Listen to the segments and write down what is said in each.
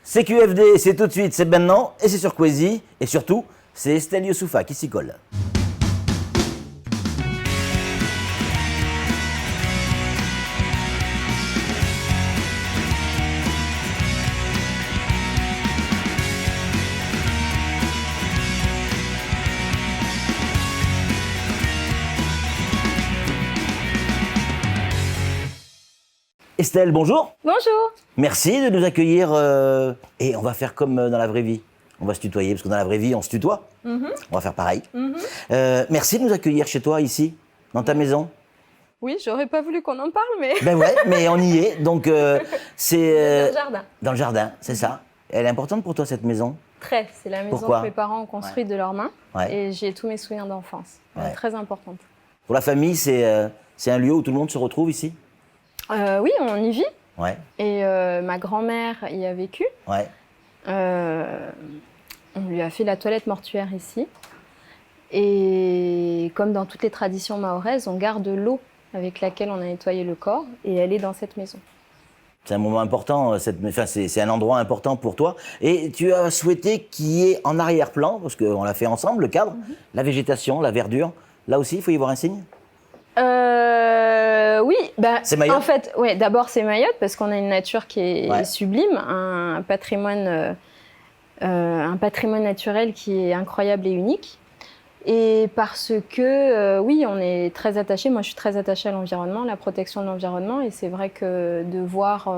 C'est QFD, c'est tout de suite, c'est maintenant, et c'est sur Quasi, et surtout, c'est Estelle Youssouffa qui s'y colle. Estelle, bonjour. Bonjour. Merci de nous accueillir. Et on va faire comme dans la vraie vie. On va se tutoyer, parce que dans la vraie vie, on se tutoie. On va faire pareil. Merci de nous accueillir chez toi, ici, dans ta maison. Oui, j'aurais pas voulu qu'on en parle, mais... Ben ouais, mais on y est. Donc, c'est... Dans le jardin. Dans le jardin, c'est ça. Elle est importante pour toi, cette maison? Très. C'est la maison Pourquoi? que mes parents ont construite de leurs mains. Ouais. Et j'ai tous mes souvenirs d'enfance. Ouais. Très importante. Pour la famille, c'est un lieu où tout le monde se retrouve ici? Oui, on y vit. Ouais, Et ma grand-mère y a vécu. ouais. On lui a fait la toilette mortuaire ici. Et comme dans toutes les traditions mahoraises, on garde l'eau avec laquelle on a nettoyé le corps. Et elle est dans cette maison. C'est un moment important, c'est un endroit important pour toi. Et tu as souhaité qu'il y ait en arrière-plan, parce qu'on l'a fait ensemble, le cadre, la végétation, la verdure. Là aussi, il faut y voir un signe? Oui, C'est Mayotte. en fait, ouais, d'abord c'est Mayotte parce qu'on a une nature qui est sublime, un patrimoine naturel qui est incroyable et unique. Et parce que, oui, on est très attaché, moi je suis très attachée à l'environnement, à la protection de l'environnement, et c'est vrai que de voir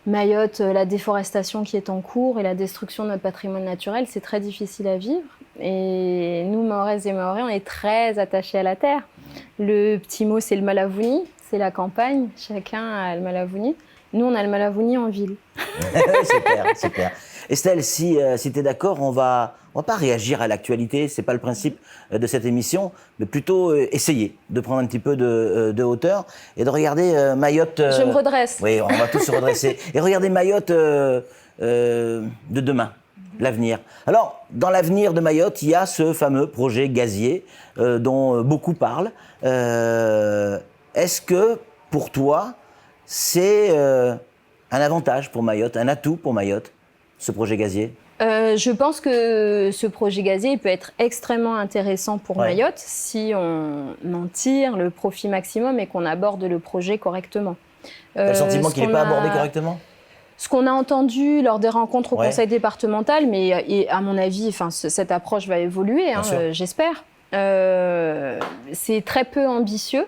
Mayotte, la déforestation qui est en cours et la destruction de notre patrimoine naturel, c'est très difficile à vivre. Et nous, Mahoraises et Mahorais, on est très attachés à la terre. Le petit mot, c'est le Malavuni, c'est la campagne. Chacun a le Malavuni. Nous, on a le Malavuni en ville. Super, super. Estelle, si tu es d'accord, on va pas réagir à l'actualité, c'est pas le principe de cette émission, mais plutôt essayer de prendre un petit peu de hauteur et de regarder Mayotte. Je me redresse. Oui, on va tous se redresser. Et regarder Mayotte de demain, l'avenir. Alors, dans l'avenir de Mayotte, il y a ce fameux projet gazier dont beaucoup parlent. Est-ce que, pour toi, c'est un avantage pour Mayotte, un atout pour Mayotte, ce projet gazier? Je pense que ce projet gazier peut être extrêmement intéressant pour Mayotte si on en tire le profit maximum et qu'on aborde le projet correctement. T'as le sentiment qu'il n'est pas abordé correctement? Ce qu'on a entendu lors des rencontres au conseil départemental, mais et à mon avis, cette approche va évoluer, j'espère. C'est très peu ambitieux,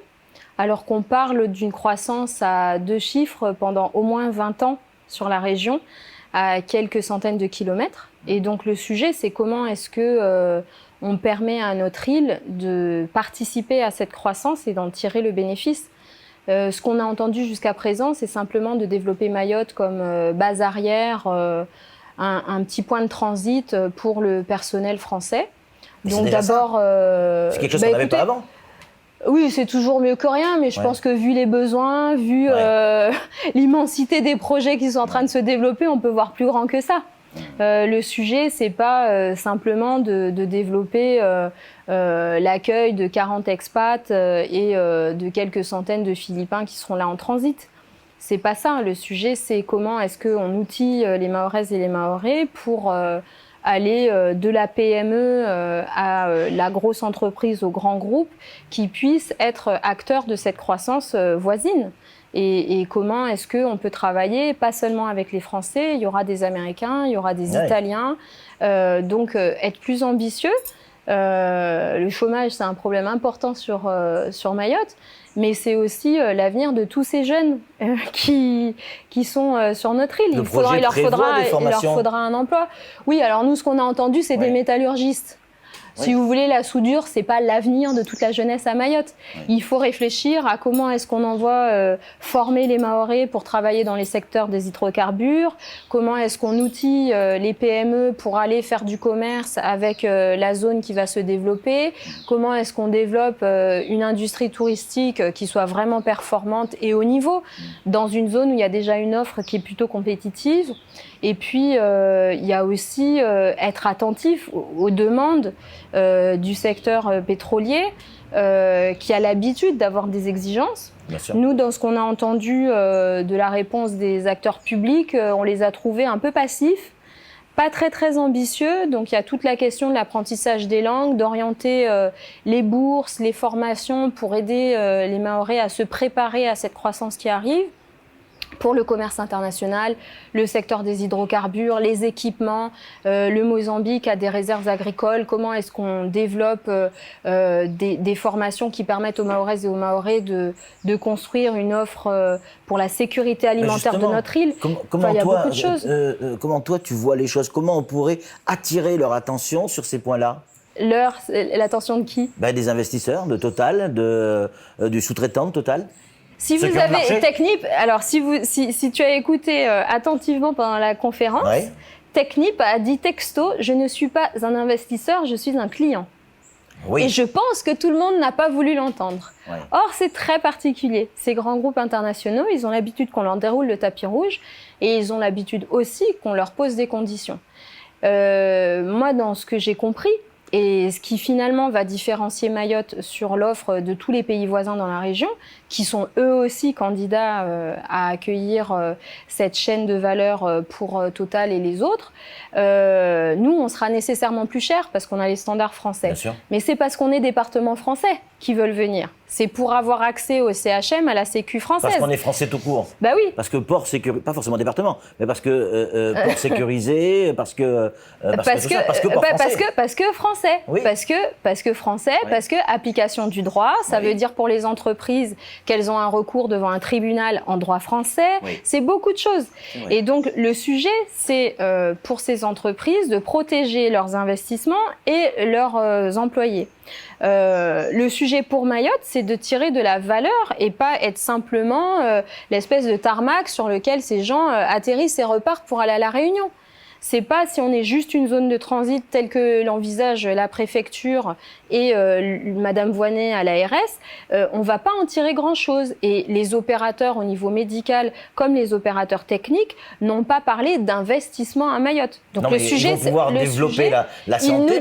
alors qu'on parle d'une croissance à 2 chiffres pendant au moins 20 ans sur la région, à quelques centaines de kilomètres. Et donc le sujet, c'est comment est-ce que on permet à notre île de participer à cette croissance et d'en tirer le bénéfice. Ce qu'on a entendu jusqu'à présent, c'est simplement de développer Mayotte comme base arrière, un petit point de transit pour le personnel français. Donc d'abord, c'est quelque chose qu'on n'avait pas avant. Oui, c'est toujours mieux que rien, mais je pense que vu les besoins, vu l'immensité des projets qui sont en train de se développer, on peut voir plus grand que ça. Le sujet, c'est pas simplement de développer l'accueil de 40 expats et de quelques centaines de Philippins qui seront là en transit. C'est pas ça. Le sujet, c'est comment est-ce qu'on outille les Mahoraises et les Mahorais pour aller de la PME à la grosse entreprise, au grand groupe, qui puissent être acteurs de cette croissance voisine. Et comment est-ce qu'on peut travailler, pas seulement avec les Français, il y aura des Américains, il y aura des Italiens, donc être plus ambitieux. Le chômage, c'est un problème important sur Mayotte, mais c'est aussi l'avenir de tous ces jeunes qui sont sur notre île. Il leur faudra un emploi. Oui, alors nous, ce qu'on a entendu, c'est des métallurgistes. Si vous voulez, la soudure, c'est pas l'avenir de toute la jeunesse à Mayotte. Il faut réfléchir à comment est-ce qu'on envoie former les Mahorais pour travailler dans les secteurs des hydrocarbures, comment est-ce qu'on outille les PME pour aller faire du commerce avec la zone qui va se développer, comment est-ce qu'on développe une industrie touristique qui soit vraiment performante et haut niveau, dans une zone où il y a déjà une offre qui est plutôt compétitive. Et puis, il y a aussi être attentif aux demandes du secteur pétrolier qui a l'habitude d'avoir des exigences. Nous, dans ce qu'on a entendu de la réponse des acteurs publics, on les a trouvés un peu passifs, pas très ambitieux. Donc il y a toute la question de l'apprentissage des langues, d'orienter les bourses, les formations pour aider les Mahorais à se préparer à cette croissance qui arrive. Pour le commerce international, le secteur des hydrocarbures, les équipements, le Mozambique a des réserves agricoles. Comment est-ce qu'on développe des formations qui permettent aux Mahoraises et aux Mahorais de construire une offre pour la sécurité alimentaire de notre île? Il y a beaucoup de choses. Comment toi tu vois les choses? Comment on pourrait attirer leur attention sur ces points-là? L'attention de qui? Des investisseurs, de Total, du sous-traitant de Total. Si vous avez Technip, alors si tu as écouté attentivement pendant la conférence, ouais. Technip a dit texto, je ne suis pas un investisseur, je suis un client. Oui. Et je pense que tout le monde n'a pas voulu l'entendre. Ouais. Or, c'est très particulier. Ces grands groupes internationaux, ils ont l'habitude qu'on leur déroule le tapis rouge et ils ont l'habitude aussi qu'on leur pose des conditions. Moi, dans ce que j'ai compris, et ce qui finalement va différencier Mayotte sur l'offre de tous les pays voisins dans la région, qui sont eux aussi candidats à accueillir cette chaîne de valeur pour Total et les autres, nous, on sera nécessairement plus cher parce qu'on a les standards français. Bien sûr. Mais c'est parce qu'on est département français qui veulent venir. C'est pour avoir accès au CHM, à la Sécu française. Parce qu'on est français tout court. Bah oui. Parce que port sécurisé, pas forcément département, mais parce que port sécurisé, parce que français. Oui. Parce que français, oui. Parce que application du droit, ça oui. veut dire pour les entreprises qu'elles ont un recours devant un tribunal en droit français. Oui. C'est beaucoup de choses. Oui. Et donc le sujet, c'est pour ces entreprises de protéger leurs investissements et leurs employés. Le sujet pour Mayotte, c'est de tirer de la valeur et pas être simplement l'espèce de tarmac sur lequel ces gens atterrissent et repartent pour aller à la Réunion. C'est pas si on est juste une zone de transit telle que l'envisage la préfecture et Madame Voynet à l'ARS, on va pas en tirer grand-chose. Et les opérateurs au niveau médical, comme les opérateurs techniques, n'ont pas parlé d'investissement à Mayotte. Donc le sujet, c'est pouvoir développer la santé.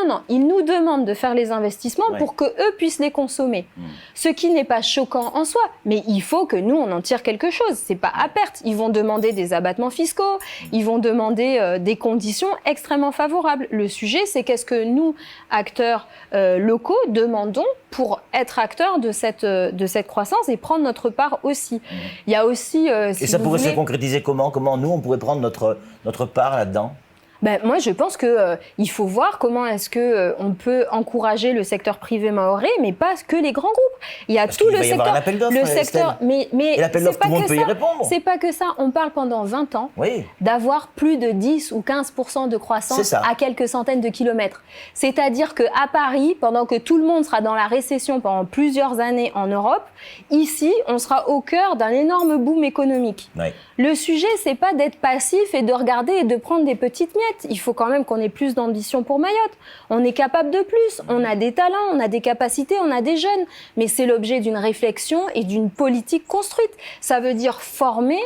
Non. Ils nous demandent de faire les investissements ouais. pour que eux puissent les consommer. Ce qui n'est pas choquant en soi, mais il faut que nous on en tire quelque chose. C'est pas à perte. Ils vont demander des abattements fiscaux, ils vont demander des conditions extrêmement favorables. Le sujet, c'est qu'est-ce que nous, acteurs locaux, demandons pour être acteurs de cette croissance et prendre notre part aussi. Il y a aussi... et ça pourrait se concrétiser comment? Comment nous, on pourrait prendre notre part là-dedans? Moi, je pense que il faut voir comment est-ce que on peut encourager le secteur privé mahorais, mais pas que les grands groupes. Il y a tout le secteur, mais et l'appel d'offres, tout le monde peut y répondre. C'est pas que ça. On parle pendant 20 ans oui. d'avoir plus de 10 ou 15% de croissance à quelques centaines de kilomètres. C'est-à-dire que à Paris, pendant que tout le monde sera dans la récession pendant plusieurs années en Europe, ici, on sera au cœur d'un énorme boom économique. Oui. Le sujet, c'est pas d'être passif et de regarder et de prendre des petites miettes. Il faut quand même qu'on ait plus d'ambition pour Mayotte. On est capable de plus. On a des talents, on a des capacités, on a des jeunes. Mais c'est l'objet d'une réflexion et d'une politique construite. Ça veut dire former,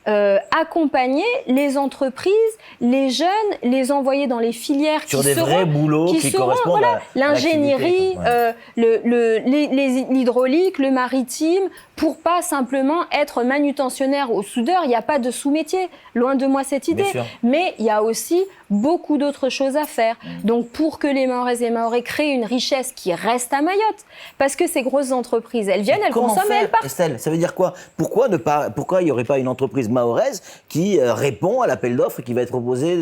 accompagner les entreprises, les jeunes, les envoyer dans les filières sur des vrais boulots qui correspondent à l'ingénierie, l'hydraulique, le maritime, pour pas simplement être manutentionnaire ou soudeur. Il n'y a pas de sous-métier, loin de moi cette idée. Mais il y a aussi beaucoup d'autres choses à faire. Donc pour que les Mahoraises et les Mahorais créent une richesse qui reste à Mayotte, parce que ces grosses entreprises, elles viennent, elles consomment et elles partent. Estelle, ça veut dire quoi? Pourquoi il n'y aurait pas une entreprise mahoraise qui répond à l'appel d'offres qui va être proposé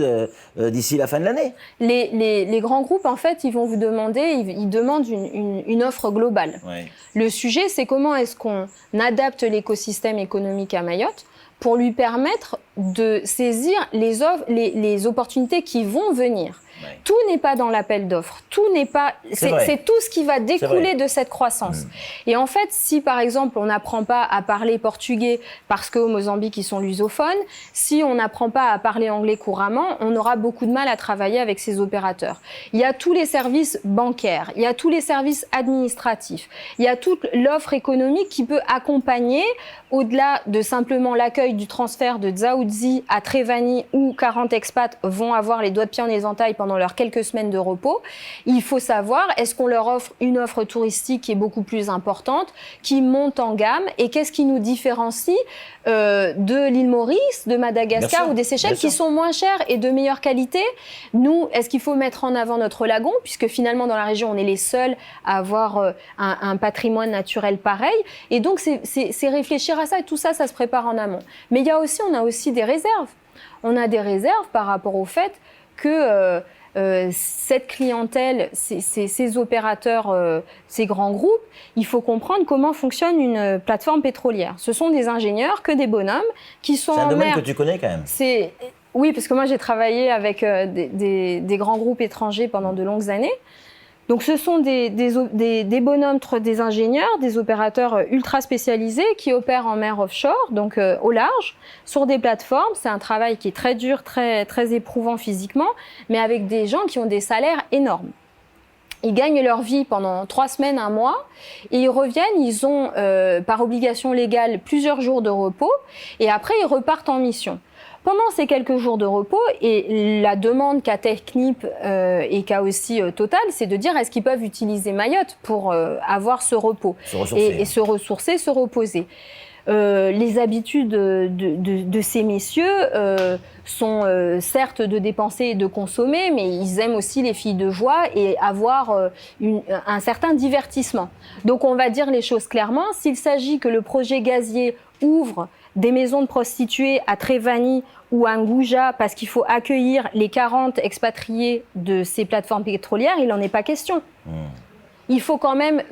d'ici la fin de l'année? Les grands groupes, en fait, ils vont vous demander, ils demandent une offre globale. Ouais. Le sujet, c'est comment est-ce qu'on adapte l'écosystème économique à Mayotte pour lui permettre de saisir les opportunités qui vont venir. Ouais. Tout n'est pas dans l'appel d'offres. Tout n'est pas. C'est tout ce qui va découler de cette croissance. Et en fait, si par exemple on n'apprend pas à parler portugais parce qu'au Mozambique ils sont lusophones, si on n'apprend pas à parler anglais couramment, on aura beaucoup de mal à travailler avec ces opérateurs. Il y a tous les services bancaires, il y a tous les services administratifs, il y a toute l'offre économique qui peut accompagner au-delà de simplement l'accueil du transfert de Dzaoudzi à Trévani où 40 expats vont avoir les doigts de pied en éventail pendant leurs quelques semaines de repos. Il faut savoir, est-ce qu'on leur offre une offre touristique qui est beaucoup plus importante, qui monte en gamme, et qu'est-ce qui nous différencie de l'île Maurice, de Madagascar ou des Seychelles qui sont moins chères et de meilleure qualité? Nous, est-ce qu'il faut mettre en avant notre lagon, puisque finalement dans la région on est les seuls à avoir un patrimoine naturel pareil, et donc c'est réfléchir à ça, et tout ça, ça se prépare en amont. Mais on a aussi des réserves. On a des réserves par rapport au fait que cette clientèle, ces opérateurs, ces grands groupes, il faut comprendre comment fonctionne une plateforme pétrolière. Ce sont des ingénieurs, que des bonhommes, qui sont en mer. C'est un domaine que tu connais quand même. Oui, parce que moi j'ai travaillé avec des grands groupes étrangers pendant de longues années. Donc ce sont des bonhommes, des ingénieurs, des opérateurs ultra spécialisés qui opèrent en mer offshore, donc au large, sur des plateformes. C'est un travail qui est très dur, très, très éprouvant physiquement, mais avec des gens qui ont des salaires énormes. Ils gagnent leur vie pendant 3 semaines, 1 mois, et ils reviennent, ils ont par obligation légale plusieurs jours de repos, et après ils repartent en mission. Pendant ces quelques jours de repos, et la demande qu'a Technip et qu'a aussi Total, c'est de dire est-ce qu'ils peuvent utiliser Mayotte pour avoir ce repos et se ressourcer, se reposer. Les habitudes de ces messieurs sont certes de dépenser et de consommer, mais ils aiment aussi les filles de joie et avoir un certain divertissement. Donc on va dire les choses clairement, s'il s'agit que le projet gazier ouvre des maisons de prostituées à Trévani ou à Ngouja parce qu'il faut accueillir les 40 expatriés de ces plateformes pétrolières, il n'en est pas question. Il faut quand même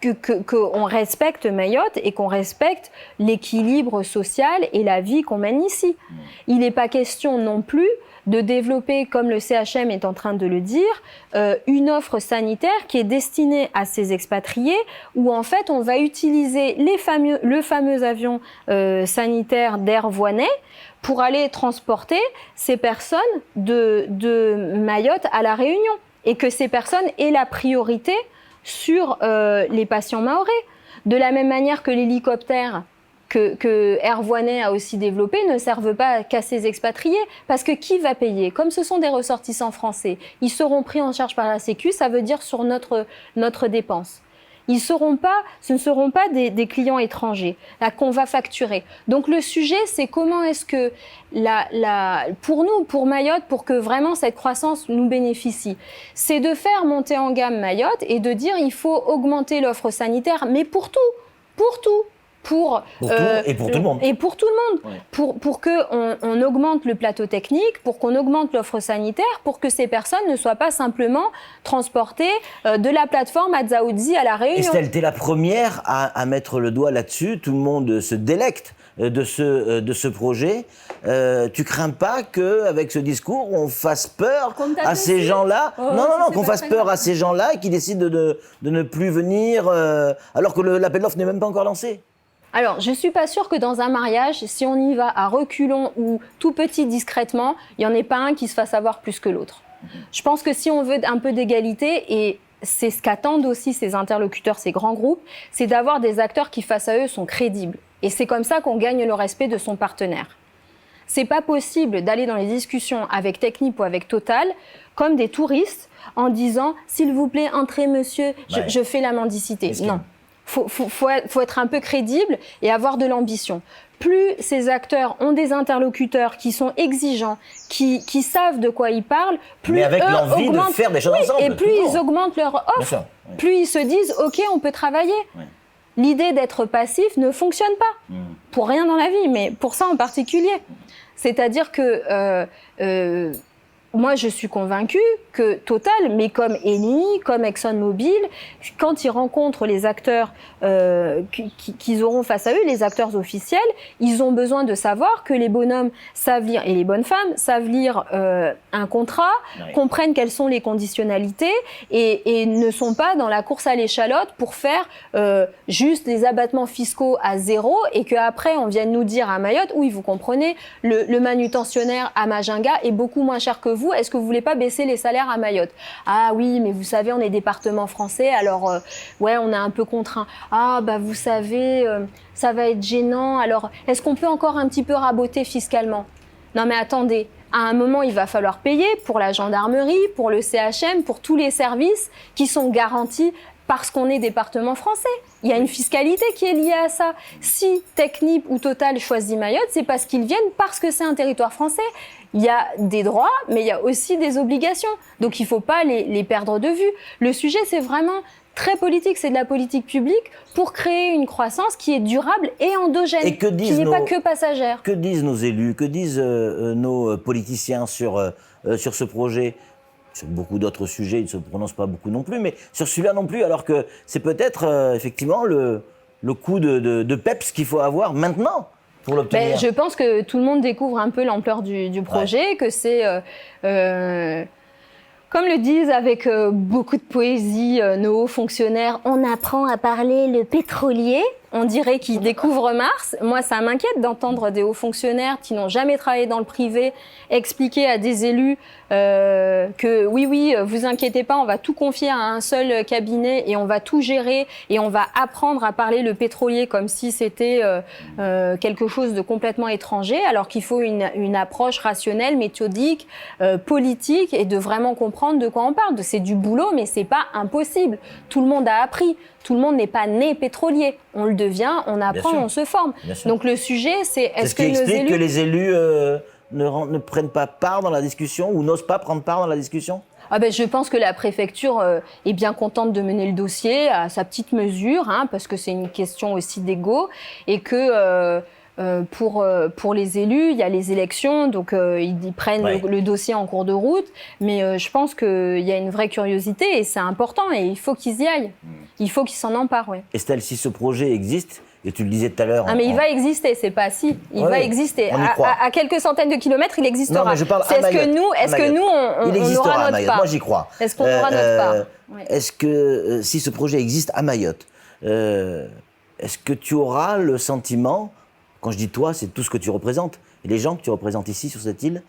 qu'on respecte Mayotte et qu'on respecte l'équilibre social et la vie qu'on mène ici. Il n'est pas question non plus de développer, comme le CHM est en train de le dire, une offre sanitaire qui est destinée à ces expatriés, où en fait on va utiliser le fameux avion sanitaire d'Air Voinet pour aller transporter ces personnes de Mayotte à La Réunion, et que ces personnes aient la priorité sur les patients mahorais. De la même manière que l'hélicoptère que Air Voinet a aussi développé ne servent pas qu'à ces expatriés, parce que qui va payer? Comme ce sont des ressortissants français, ils seront pris en charge par la Sécu, ça veut dire sur notre dépense. Ce ne seront pas des clients étrangers là qu'on va facturer. Donc le sujet, c'est comment est-ce que pour nous, pour Mayotte, pour que vraiment cette croissance nous bénéficie, c'est de faire monter en gamme Mayotte et de dire il faut augmenter l'offre sanitaire, mais pour tout. Pour tout et pour tout le monde. Et pour tout le monde. Ouais. Pour qu'on augmente le plateau technique, pour qu'on augmente l'offre sanitaire, pour que ces personnes ne soient pas simplement transportées de la plateforme à Dzaoudzi à La Réunion. Estelle, tu es la première à mettre le doigt là-dessus. Tout le monde se délecte de ce projet. Tu crains pas qu'avec ce discours, on fasse peur à ces gens-là? Non, qu'on fasse peur à ces gens-là qui décident de ne plus venir alors que l'appel d'offres n'est même pas encore lancé. Alors, je ne suis pas sûre que dans un mariage, si on y va à reculons ou tout petit discrètement, il n'y en ait pas un qui se fasse avoir plus que l'autre. Je pense que si on veut un peu d'égalité, et c'est ce qu'attendent aussi ces interlocuteurs, ces grands groupes, c'est d'avoir des acteurs qui face à eux sont crédibles. Et c'est comme ça qu'on gagne le respect de son partenaire. C'est pas possible d'aller dans les discussions avec Technip ou avec Total comme des touristes en disant « S'il vous plaît, entrez monsieur, je fais la mendicité ». Non. Faut être un peu crédible et avoir de l'ambition. Plus ces acteurs ont des interlocuteurs qui sont exigeants, qui savent de quoi ils parlent, plus mais avec l'envie de faire des choses ensemble. Et plus ils augmentent leur offre, plus ils se disent « Ok, on peut travailler ». L'idée d'être passif ne fonctionne pas, pour rien dans la vie, mais pour ça en particulier. C'est-à-dire que moi, je suis convaincue que Total, mais comme Eni, comme ExxonMobil, quand ils rencontrent les acteurs qu'ils auront face à eux, les acteurs officiels, ils ont besoin de savoir que les bonhommes savent lire, et les bonnes femmes savent lire un contrat, comprennent quelles sont les conditionnalités et ne sont pas dans la course à l'échalote pour faire juste des abattements fiscaux à 0 et qu'après on vienne nous dire à Mayotte, oui, vous comprenez, le manutentionnaire à Majinga est beaucoup moins cher que vous, est-ce que vous voulez pas baisser les salaires à Mayotte? Ah oui, mais vous savez, on est département français, alors ouais, on est un peu contraint. Ah bah vous savez, ça va être gênant, alors est-ce qu'on peut encore un petit peu raboter fiscalement? Non mais attendez, à un moment, il va falloir payer pour la gendarmerie, pour le CHM, pour tous les services qui sont garantis parce qu'on est département français. Il y a une fiscalité qui est liée à ça. Si Technip ou Total choisit Mayotte, c'est parce qu'ils viennent parce que c'est un territoire français. Il y a des droits, mais il y a aussi des obligations. Donc il ne faut pas les perdre de vue. Le sujet, c'est vraiment très politique, c'est de la politique publique pour créer une croissance qui est durable et endogène, et qui n'est pas que passagère. Que disent nos élus, que disent nos politiciens sur ce projet? Sur beaucoup d'autres sujets, ils ne se prononcent pas beaucoup non plus, mais sur celui-là non plus, alors que c'est peut-être effectivement le coup de peps qu'il faut avoir maintenant pour l'obtenir. Je pense que tout le monde découvre un peu l'ampleur du projet, que c'est... comme le disent avec beaucoup de poésie nos hauts fonctionnaires, on apprend à parler le pétrolier. On dirait qu'ils découvrent Mars. Moi, ça m'inquiète d'entendre des hauts fonctionnaires qui n'ont jamais travaillé dans le privé expliquer à des élus que oui, vous inquiétez pas, on va tout confier à un seul cabinet et on va tout gérer et on va apprendre à parler le pétrolier comme si c'était quelque chose de complètement étranger, alors qu'il faut une approche rationnelle, méthodique, politique et de vraiment comprendre de quoi on parle. C'est du boulot, mais c'est pas impossible. Tout le monde a appris. Tout le monde n'est pas né pétrolier. On le devient, on apprend, on se forme. Donc le sujet, c'est est-ce que nos élus... C'est ce qui explique que les élus ne prennent pas part dans la discussion ou n'osent pas prendre part dans la discussion? Je pense que la préfecture est bien contente de mener le dossier à sa petite mesure, parce que c'est une question aussi d'ego, et que pour les élus, il y a les élections, donc ils prennent le dossier en cours de route, mais je pense qu'il y a une vraie curiosité et c'est important et il faut qu'ils y aillent. Il faut qu'ils s'en emparent, oui. Estelle, si ce projet existe, et tu le disais tout à l'heure... mais il va exister, c'est pas si. Il va exister. À quelques centaines de kilomètres, il existera. Non, mais je parle à Mayotte. Est-ce que nous, on aura notre part? Moi, j'y crois. Est-ce qu'on aura notre part? Est-ce que, si ce projet existe à Mayotte, est-ce que tu auras le sentiment, quand je dis toi, c'est tout ce que tu représentes, et les gens que tu représentes ici, sur cette île,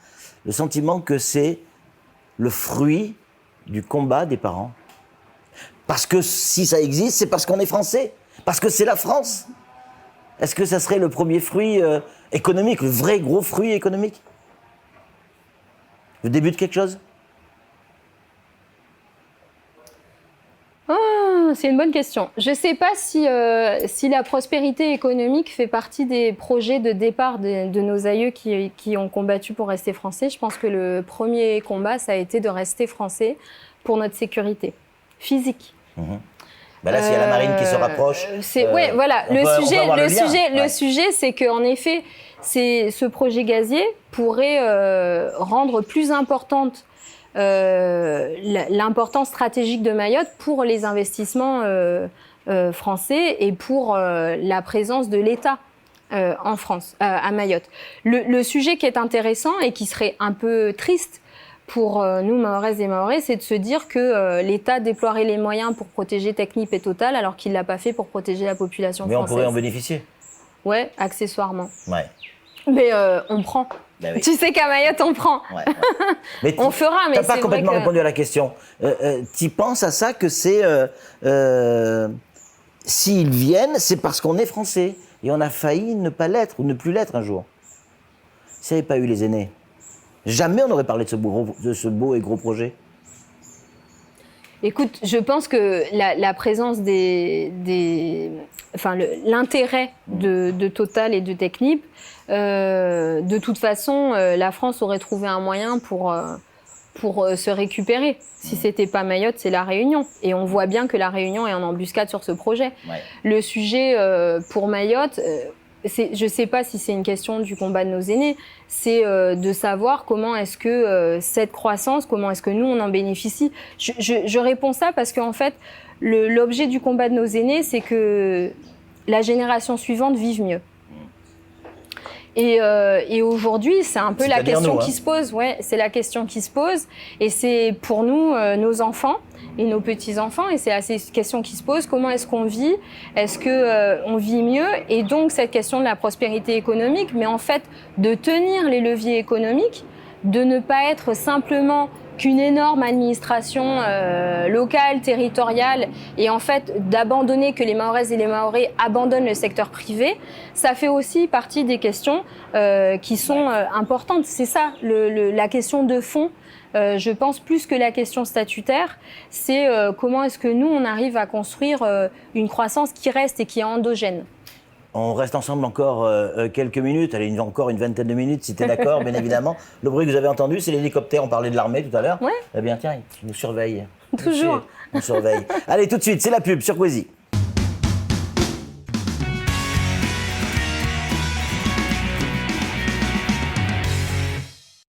le sentiment que c'est le fruit du combat des parents? Parce que si ça existe, c'est parce qu'on est français, parce que c'est la France. Est-ce que ça serait le premier fruit économique, le vrai gros fruit économique? Le début de quelque chose? C'est une bonne question. Je ne sais pas si la prospérité économique fait partie des projets de départ de nos aïeux qui ont combattu pour rester français. Je pense que le premier combat, ça a été de rester français pour notre sécurité physique. Là, s'il y a la marine qui se rapproche... voilà. Le sujet, c'est qu'en effet, ce projet gazier pourrait rendre plus importante l'importance stratégique de Mayotte pour les investissements français et pour la présence de l'État en France, à Mayotte. Le sujet qui est intéressant et qui serait un peu triste pour nous, Mahoraises et Mahorais, c'est de se dire que l'État déploierait les moyens pour protéger Technip et Total alors qu'il ne l'a pas fait pour protéger la population française. Mais on pourrait en bénéficier. Ouais, accessoirement. Ouais. Mais on prend. Oui. Tu sais qu'à Mayotte, on prend. Mais on fera, mais c'est vrai que... Tu n'as pas complètement répondu à la question. Tu penses à ça que c'est... s'ils viennent, c'est parce qu'on est français. Et on a failli ne pas l'être ou ne plus l'être un jour. S'il n'y avait pas eu les aînés, jamais on n'aurait parlé de ce beau et gros projet. Écoute, je pense que la présence l'intérêt de Total et de Technip, de toute façon, la France aurait trouvé un moyen pour se récupérer. Si c'était pas Mayotte, c'est la Réunion. Et on voit bien que la Réunion est en embuscade sur ce projet. Ouais. Le sujet pour Mayotte... je ne sais pas si c'est une question du combat de nos aînés, c'est de savoir comment est-ce que cette croissance, comment est-ce que nous, on en bénéficie. Je réponds ça parce qu'en fait, l'objet du combat de nos aînés, c'est que la génération suivante vive mieux. Et aujourd'hui, c'est un peu la question qui se pose. Ouais, c'est la question qui se pose. Et c'est pour nous, nos enfants et nos petits-enfants. Et c'est à ces questions qui se posent. Comment est-ce qu'on vit? Est-ce qu'on vit mieux? Et donc, cette question de la prospérité économique, mais en fait, de tenir les leviers économiques, de ne pas être simplement qu'une énorme administration locale, territoriale, et en fait d'abandonner, que les Mahoraises et les Mahorais abandonnent le secteur privé, ça fait aussi partie des questions qui sont importantes. C'est ça, la question de fond. Je pense plus que la question statutaire, c'est comment est-ce que nous, on arrive à construire une croissance qui reste et qui est endogène. On reste ensemble encore quelques minutes, allez, encore une vingtaine de minutes si tu es d'accord, bien évidemment. Le bruit que vous avez entendu, c'est l'hélicoptère, on parlait de l'armée tout à l'heure. Ouais. Eh bien tiens, il nous surveille. Toujours. On surveille. Allez, tout de suite, c'est la pub sur Quasi.